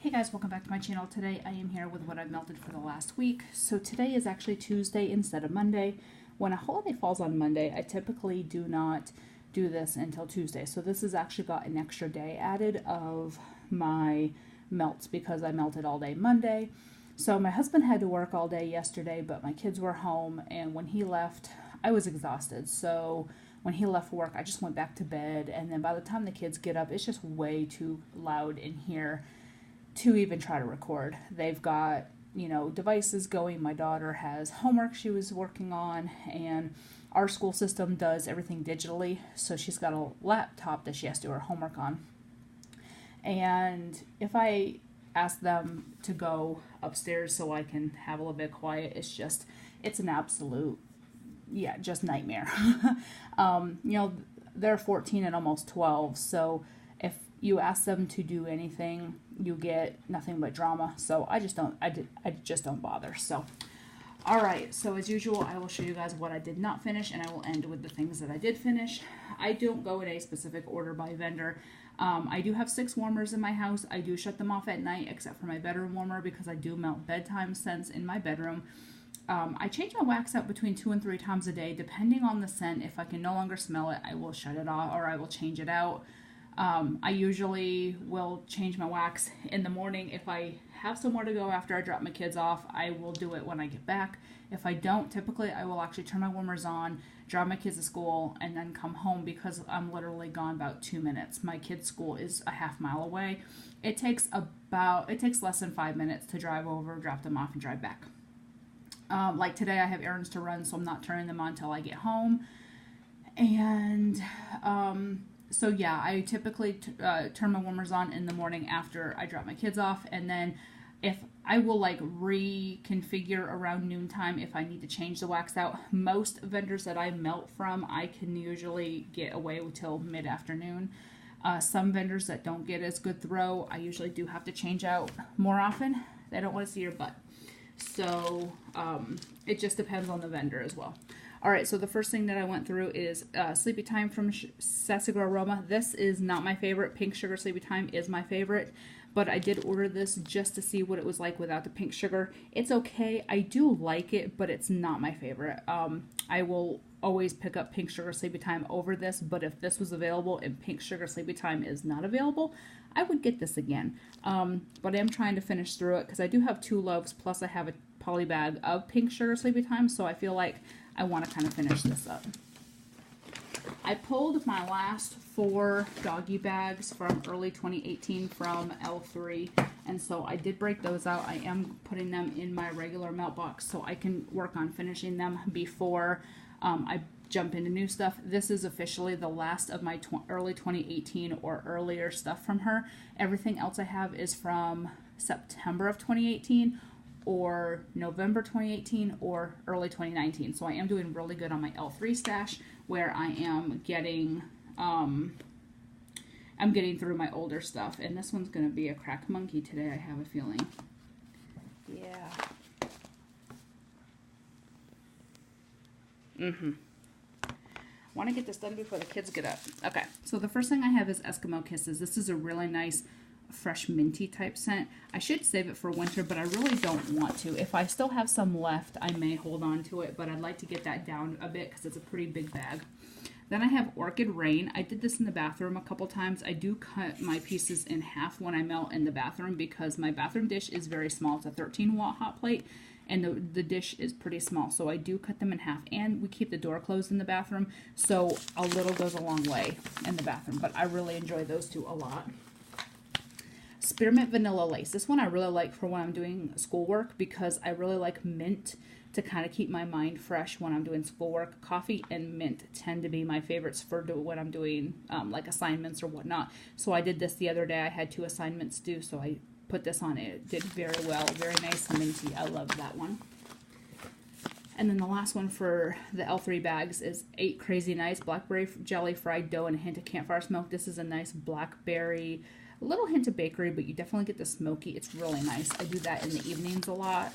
Hey guys, welcome back to my channel. Today I am here with what I've melted for the last week. So today is actually Tuesday instead of Monday. When a holiday falls on Monday, I typically do not do this until Tuesday. So this has actually got an extra day added of my melts because I melted all day Monday. So my husband had to work all day yesterday, but my kids were home, and when he left, I was exhausted. So when he left work, I just went back to bed, and then by the time the kids get up, it's just way too loud in here to even try to record. They've got, devices going. My daughter has homework she was working on, and our school system does everything digitally, so she's got a laptop that she has to do her homework on. And if I ask them to go upstairs so I can have a little bit of quiet, it's an absolute, just nightmare. They're 14 and almost 12, so if you ask them to do anything, you get nothing but drama. So I just don't bother. So, all right. So as usual, I will show you guys what I did not finish, and I will end with the things that I did finish. I don't go in a specific order by vendor. I do have 6 warmers in my house. I do shut them off at night, except for my bedroom warmer, because I do melt bedtime scents in my bedroom. I change my wax out between 2 and 3 times a day, depending on the scent. If I can no longer smell it, I will shut it off, or I will change it out. I usually will change my wax in the morning. If I have somewhere to go after I drop my kids off, I will do it when I get back. If I don't, typically I will actually turn my warmers on, drive my kids to school, and then come home, because I'm literally gone about 2 minutes. My kids' school is a half mile away. It takes less than 5 minutes to drive over, drop them off, and drive back. Like today I have errands to run, so I'm not turning them on until I get home. And so yeah, I typically turn my warmers on in the morning after I drop my kids off, and then if I will reconfigure around noontime if I need to change the wax out. Most vendors that I melt from, I can usually get away until mid-afternoon. Some vendors that don't get as good throw, I usually do have to change out more often. They don't want to see your butt. So it just depends on the vendor as well. All right, so the first thing that I went through is Sleepy Time from Sassy Girl Roma. This is not my favorite. Pink Sugar Sleepy Time is my favorite, but I did order this just to see what it was like without the pink sugar. It's okay. I do like it, but it's not my favorite. I will always pick up Pink Sugar Sleepy Time over this, but if this was available and Pink Sugar Sleepy Time is not available, I would get this again. But I am trying to finish through it because I do have 2 loaves, plus I have a poly bag of Pink Sugar Sleepy Time, so I feel like I want to kind of finish this up. I pulled my last 4 doggy bags from early 2018 from L3, and so I did break those out. I am putting them in my regular melt box so I can work on finishing them before I jump into new stuff. This is officially the last of my early 2018 or earlier stuff from her. Everything else I have is from September of 2018 or November 2018 or early 2019. So I am doing really good on my L3 stash, where I am getting I'm getting through my older stuff. And this one's gonna be a crack monkey today, I have a feeling. Yeah. Want to get this done before the kids get up. Okay, so the first thing I have is Eskimo Kisses. This is a really nice fresh minty type scent. I should save it for winter, but I really don't want to. If I still have some left, I may hold on to it, but I'd like to get that down a bit because it's a pretty big bag. Then I have Orchid Rain. I did this in the bathroom a couple times. I do cut my pieces in half when I melt in the bathroom because my bathroom dish is very small. It's a 13-watt hot plate, and the dish is pretty small, so I do cut them in half, and we keep the door closed in the bathroom, so a little goes a long way in the bathroom, but I really enjoy those 2 a lot. Spearmint Vanilla Lace. This one I really like for when I'm doing schoolwork because I really like mint to kind of keep my mind fresh when I'm doing schoolwork. Coffee and mint tend to be my favorites for when I'm doing like assignments or whatnot. So I did this the other day. I had 2 assignments due, so I put this on it. It did very well. Very nice minty. I love that one. And then the last one for the L3 bags is 8 Crazy Nights Blackberry Jelly Fried Dough and a hint of campfire smoke. This is a nice blackberry, a little hint of bakery, but you definitely get the smoky. It's really nice. I do that in the evenings a lot.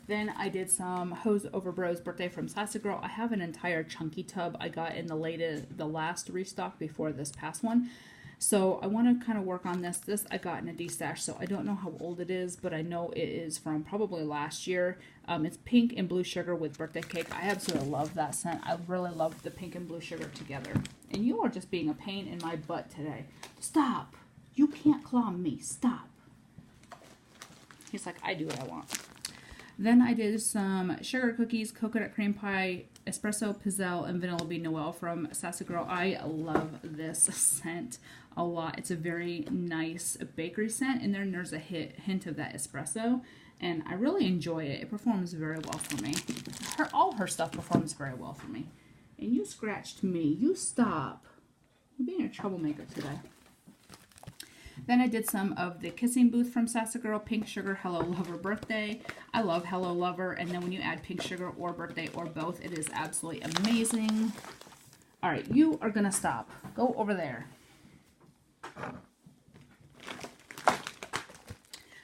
Then I did some Hose Over Bro's Birthday from Sassy Girl. I have an entire chunky tub I got in the last restock before this past one. So I want to kind of work on this. This I got in a D-stash, so I don't know how old it is, but I know it is from probably last year. It's pink and blue sugar with birthday cake. I absolutely love that scent. I really love the pink and blue sugar together. And you are just being a pain in my butt today. Stop. You can't claw me. Stop. He's like, I do what I want. Then I did some sugar cookies, coconut cream pie, espresso, pizzelle, and vanilla bean noel from Sassy Girl. I love this scent a lot. It's a very nice bakery scent, and then there's a hint of that espresso, and I really enjoy it. It performs very well for me. All her stuff performs very well for me. And you scratched me. You stop. You're being a troublemaker today. Then I did some of the Kissing Booth from Sassy Girl, Pink Sugar, Hello Lover Birthday. I love Hello Lover, and then when you add Pink Sugar or Birthday or both, it is absolutely amazing. All right, you are going to stop. Go over there.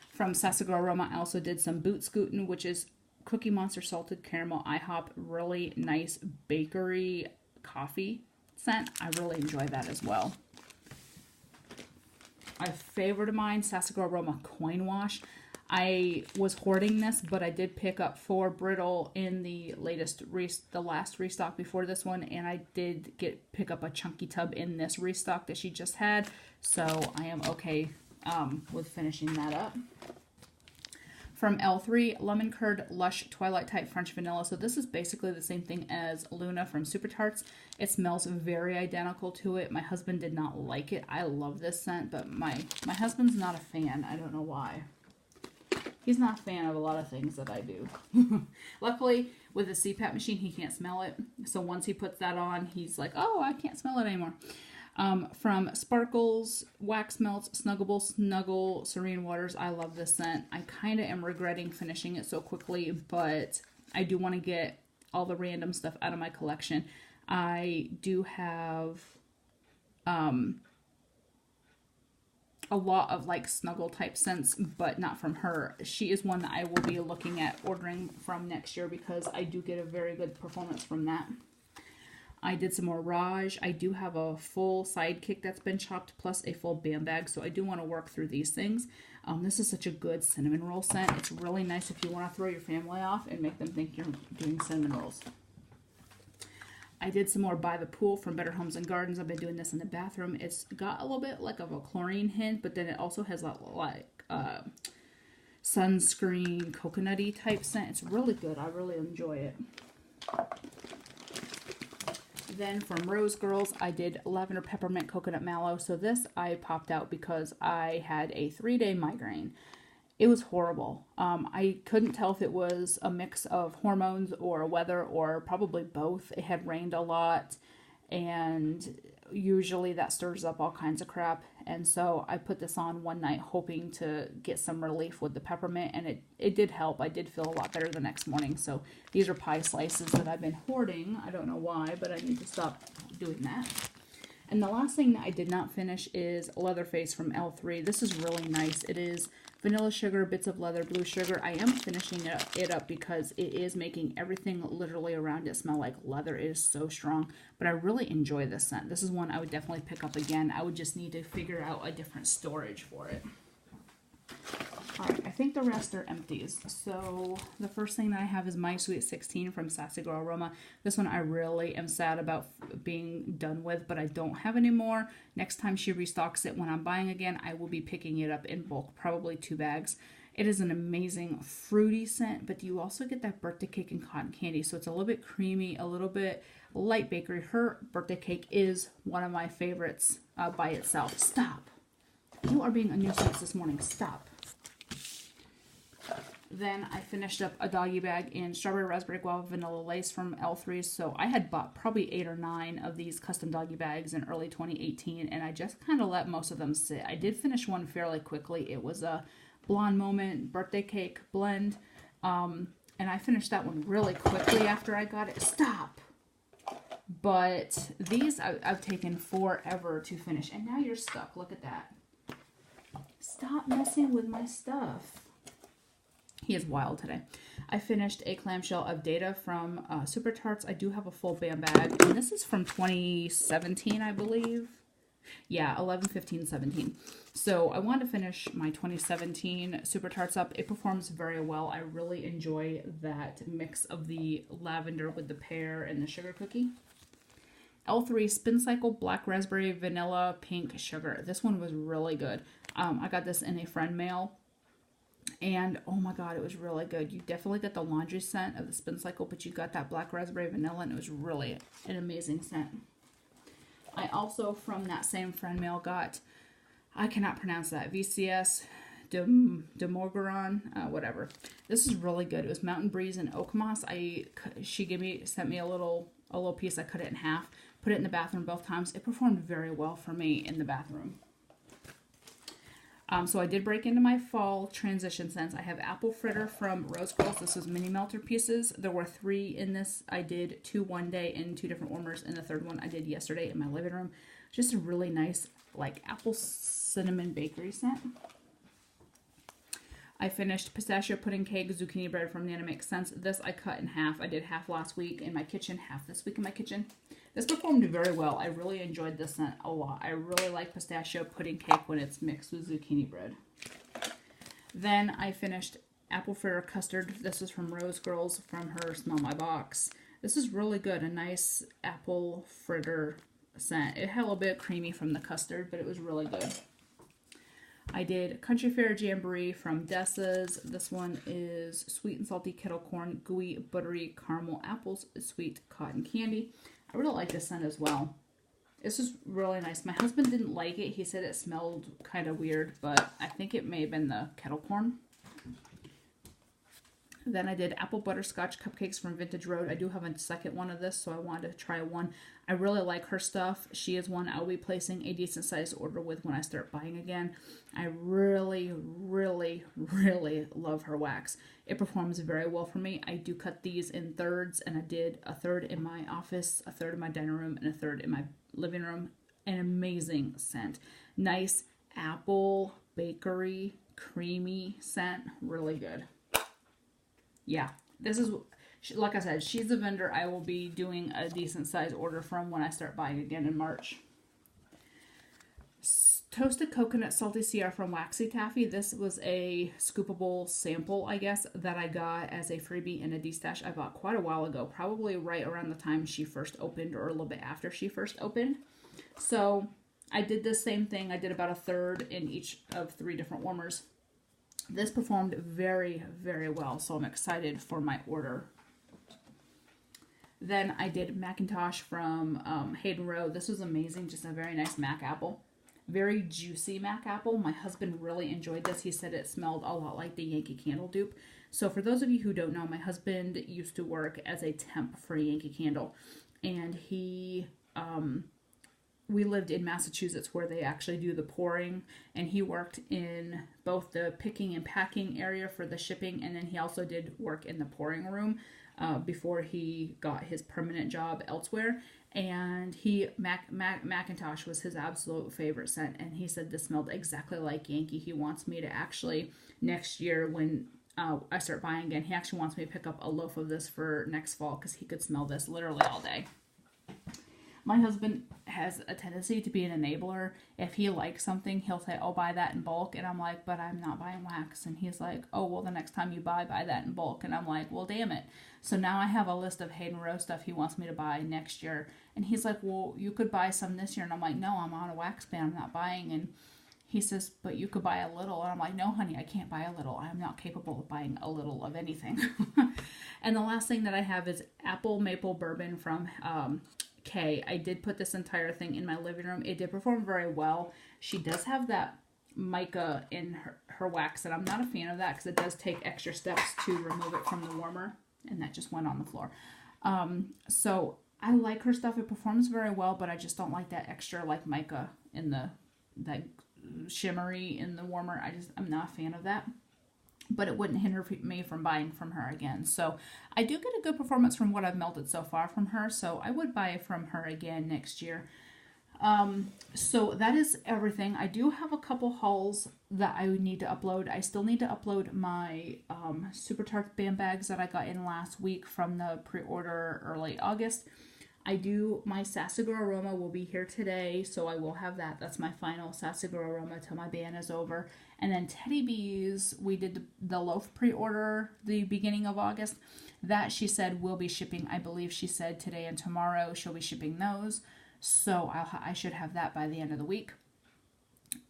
From Sassy Girl Roma, I also did some Boot Scootin', which is Cookie Monster Salted Caramel IHOP. Really nice bakery coffee scent. I really enjoy that as well. A favorite of mine, Sassy Girl Roma Coin Wash. I was hoarding this, but I did pick up 4 brittle in the last restock before this one, and I did pick up a chunky tub in this restock that she just had, so I am okay with finishing that up. From L3, Lemon Curd Lush Twilight Type French Vanilla. So this is basically the same thing as Luna from Super Tarts. It smells very identical to it. My husband did not like it. I love this scent, but my husband's not a fan. I don't know why. He's not a fan of a lot of things that I do. Luckily, with the CPAP machine, he can't smell it. So once he puts that on, he's like, oh, I can't smell it anymore. From Sparkles, Wax Melts, Snuggable Snuggle, Serene Waters. I love this scent. I kind of am regretting finishing it so quickly, but I do want to get all the random stuff out of my collection. I do have a lot of like snuggle type scents, but not from her. She is one that I will be looking at ordering from next year because I do get a very good performance from that. I did some more Raj. I do have a full sidekick that's been chopped plus a full band bag, so I do want to work through these things. This is such a good cinnamon roll scent. It's really nice if you want to throw your family off and make them think you're doing cinnamon rolls. I did some more By the Pool from Better Homes and Gardens. I've been doing this in the bathroom. It's got a little bit like of a chlorine hint, but then it also has like sunscreen, coconutty type scent. It's really good. I really enjoy it. Then from Rose Girls, I did Lavender Peppermint Coconut Mallow. So this I popped out because I had a 3-day migraine. It was horrible. I couldn't tell if it was a mix of hormones or weather or probably both. It had rained a lot, and usually that stirs up all kinds of crap. And so I put this on one night hoping to get some relief with the peppermint, and it did help. I did feel a lot better the next morning. So these are pie slices that I've been hoarding. I don't know why, but I need to stop doing that. And the last thing that I did not finish is Leatherface from L3. This is really nice. It is vanilla sugar, bits of leather, blue sugar. I am finishing it up because it is making everything literally around it smell like leather. It is so strong, but I really enjoy this scent. This is one I would definitely pick up again. I would just need to figure out a different storage for it. All right, I think the rest are empties. So the first thing that I have is My Sweet 16 from Sassy Girl Roma. This one I really am sad about being done with, but I don't have any more. Next time she restocks it when I'm buying again, I will be picking it up in bulk, probably 2 bags. It is an amazing fruity scent, but you also get that birthday cake and cotton candy. So it's a little bit creamy, a little bit light bakery. Her birthday cake is one of my favorites by itself. Stop. You are being a nuisance this morning. Stop. Then I finished up a Doggie Bag in Strawberry Raspberry Guava Vanilla Lace from L3. So I had bought probably 8 or 9 of these custom Doggie Bags in early 2018, and I just kind of let most of them sit. I did finish one fairly quickly. It was a Blonde Moment birthday cake blend, and I finished that one really quickly after I got it. Stop! But these I've taken forever to finish, and now you're stuck. Look at that. Stop messing with my stuff. He is wild today. I finished a clamshell of Data from Super Tarts. I do have a full band bag, and this is from 2017, I believe. Yeah, 11, 15, 17. So I want to finish my 2017 Super Tarts up. It performs very well. I really enjoy that mix of the lavender with the pear and the sugar cookie. L3 Spin Cycle Black Raspberry Vanilla Pink Sugar. This one was really good. I got this in a friend mail. And oh my god, it was really good. You definitely get the laundry scent of the Spin Cycle, but you got that black raspberry vanilla, and it was really an amazing scent. I also, from that same friend mail, got, I cannot pronounce that, VCS Demorgaron, whatever. This is really good. It was Mountain Breeze and Oak Moss. She sent me a little piece. I cut it in half, put it in the bathroom both times. It performed very well for me in the bathroom. So I did break into my fall transition scents. I have Apple Fritter from Rose Girls. This was mini melter pieces. There were 3 in this. I did 2 one day in 2 different warmers, and the third one I did yesterday in my living room. Just a really nice, like, apple cinnamon bakery scent. I finished pistachio pudding cake zucchini bread from Nana Makes Sense. This I cut in half. I did half last week in my kitchen, half this week in my kitchen. This performed very well. I really enjoyed this scent a lot. I really like pistachio pudding cake when it's mixed with zucchini bread. Then I finished apple fritter custard. This is from Rose Girls from her Smell My Box. This is really good. A nice apple fritter scent. It had a little bit creamy from the custard, but it was really good. I did Country Fair Jamboree from Dessa's. This one is sweet and salty kettle corn, gooey, buttery caramel apples, sweet cotton candy. I really like this scent as well. This is really nice. My husband didn't like it. He said it smelled kind of weird, but I think it may have been the kettle corn. Then I did apple butterscotch cupcakes from Vintage Road. I do have a second one of this, so I wanted to try one. I really like her stuff. She is one I'll be placing a decent sized order with when I start buying again. I really, really, really love her wax. It performs very well for me. I do cut these in thirds, and I did a third in my office, a third in my dining room, and a third in my living room. An amazing scent. Nice apple, bakery, creamy scent. Really good. Yeah, this is, like I said, she's the vendor I will be doing a decent size order from when I start buying again in March. Toasted Coconut Salty CR from Waxy Taffy. This was a scoopable sample, I guess, that I got as a freebie in a D-stash I bought quite a while ago, probably right around the time she first opened or a little bit after she first opened. So I did the same thing. I did about a third in each of 3 different warmers. This performed very, very well, so I'm excited for my order. Then I did Macintosh from Hayden Row. This was amazing, just a very nice Mac apple. Very juicy Mac apple. My husband really enjoyed this. He said it smelled a lot like the Yankee Candle dupe. So for those of you who don't know, my husband used to work as a temp for Yankee Candle, and we lived in Massachusetts where they actually do the pouring, and he worked in both the picking and packing area for the shipping, and then he also did work in the pouring room before he got his permanent job elsewhere. And Macintosh was his absolute favorite scent, and he said this smelled exactly like Yankee. He wants me to actually, next year when I start buying again, he actually wants me to pick up a loaf of this for next fall because he could smell this literally all day. My husband has a tendency to be an enabler. If he likes something, he'll say, oh, buy that in bulk. And I'm like, but I'm not buying wax. And he's like, oh, well, the next time you buy that in bulk. And I'm like, well, damn it. So now I have a list of Hayden Row stuff he wants me to buy next year. And he's like, well, you could buy some this year. And I'm like, no, I'm on a wax ban. I'm not buying. And he says, but you could buy a little. And I'm like, no, honey, I can't buy a little. I'm not capable of buying a little of anything. And the last thing that I have is Apple Maple Bourbon from Kay. I did put this entire thing in my living room. It did perform very well. She does have that mica in her wax, and I'm not a fan of that because it does take extra steps to remove it from the warmer, and that just went on the floor. So I like her stuff. It performs very well, but I just don't like that extra like mica in that shimmery in the warmer. I'm not a fan of that. But it wouldn't hinder me from buying from her again. So I do get a good performance from what I've melted so far from her. So I would buy from her again next year. So that is everything. I do have a couple hauls that I would need to upload. I still need to upload my Super Tart band bags that I got in last week from the pre-order early August. My Sassy Girl Roma will be here today, so I will have that. That's my final Sassy Girl Roma till my ban is over. And then Teddy Bees, we did the loaf pre-order the beginning of August. That she said will be shipping, I believe she said today and tomorrow she'll be shipping those. So I should have that by the end of the week.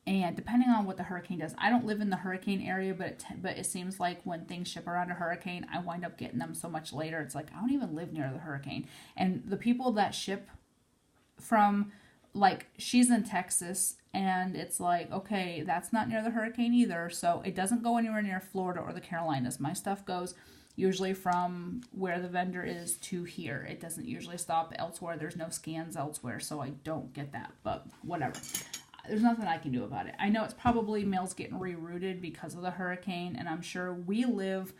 And depending on what the hurricane does, I don't live in the hurricane area, but it seems like when things ship around a hurricane, I wind up getting them so much later. It's like I don't even live near the hurricane. And the people that ship from, like, she's in Texas, and it's like, okay, that's not near the hurricane either. So it doesn't go anywhere near Florida or the Carolinas. My stuff goes usually from where the vendor is to here. It doesn't usually stop elsewhere. There's no scans elsewhere, so I don't get that, but whatever. There's nothing I can do about it. I know it's probably mail's getting rerouted because of the hurricane, and I'm sure we live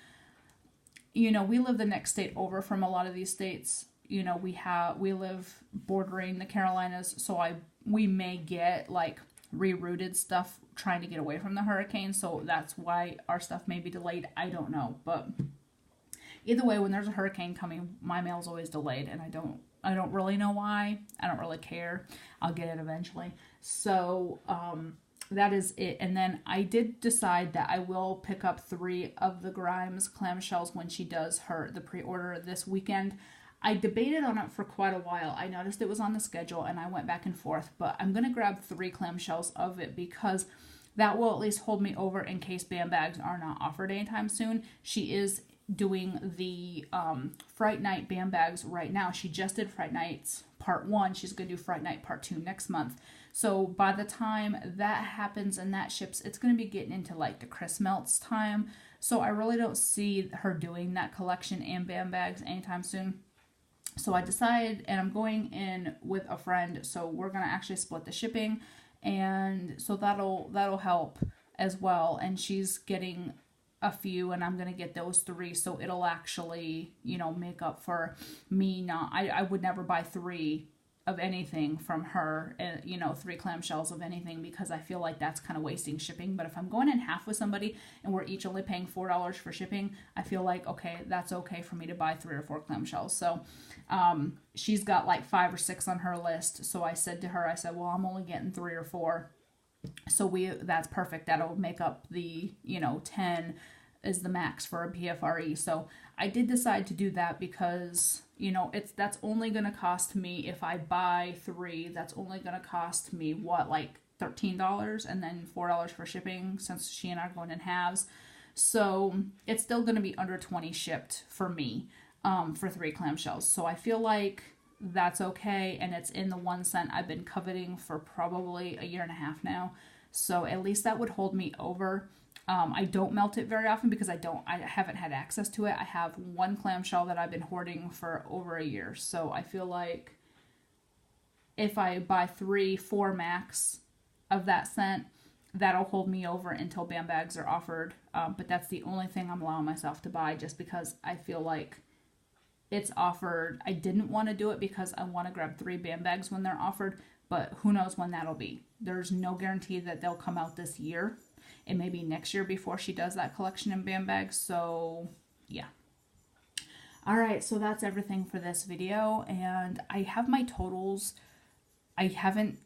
the next state over from a lot of these states. You know, we live bordering the Carolinas, so we may get like rerouted stuff trying to get away from the hurricane, so that's why our stuff may be delayed. I don't know, but either way, when there's a hurricane coming, my mail's always delayed, and I don't really know why. I don't really care. I'll get it eventually. So that is it. And then I did decide that I will pick up 3 of the Grimes clamshells when she does the pre-order this weekend. I debated on it for quite a while. I noticed it was on the schedule and I went back and forth, but I'm going to grab 3 clamshells of it because that will at least hold me over in case Bam Bags are not offered anytime soon. She is doing the Fright Night Bam Bags right now. She just did Fright Nights Part 1. She's going to do Fright Night Part 2 next month. So by the time that happens and that ships, it's going to be getting into like the Chris Melts time. So I really don't see her doing that collection and Bam Bags anytime soon. So I decided, and I'm going in with a friend, so we're going to actually split the shipping, and so that'll help as well. And she's getting a few, and I'm going to get those 3, so it'll actually, make up for me I would never buy 3 of anything from her, 3 clamshells of anything, because I feel like that's kind of wasting shipping. But if I'm going in half with somebody and we're each only paying $4 for shipping, I feel like, okay, that's okay for me to buy 3 or 4 clamshells. So she's got like 5 or 6 on her list. So I said to her, well, I'm only getting 3 or 4. So that's perfect. That'll make up the, 10 is the max for a PFRE. So I did decide to do that because, that's only going to cost me, if I buy 3, that's only going to cost me like $13 and then $4 for shipping, since she and I are going in halves. So it's still going to be under 20 shipped for me for 3 clamshells. So I feel like that's okay, and it's in the 1 cent I've been coveting for probably a year and a half now. So at least that would hold me over. I don't melt it very often because I haven't had access to it. I have 1 clamshell that I've been hoarding for over a year. So I feel like if I buy 3, 4 max of that scent, that'll hold me over until Bam Bags are offered. But that's the only thing I'm allowing myself to buy, just because I feel like it's offered. I didn't want to do it because I want to grab 3 Bam Bags when they're offered, but who knows when that'll be. There's no guarantee that they'll come out this year. It may be next year before she does that collection in Bam Bags. So yeah. All right, so that's everything for this video, and I have my totals. I haven't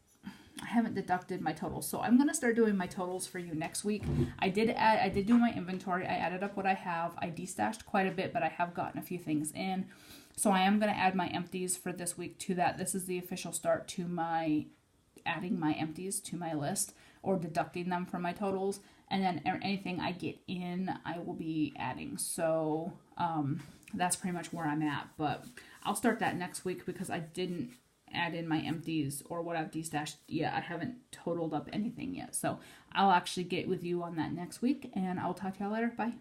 deducted my totals, so I'm gonna start doing my totals for you next week. I did do my inventory. I added up what I have. I destashed quite a bit, but I have gotten a few things in, so I am gonna add my empties for this week to that. This is the official start to my adding my empties to my list, or deducting them from my totals, and then anything I get in, I will be adding. So that's pretty much where I'm at, but I'll start that next week because I didn't add in my empties or what I've destashed yet. I haven't totaled up anything yet, so I'll actually get with you on that next week, and I'll talk to y'all later. Bye.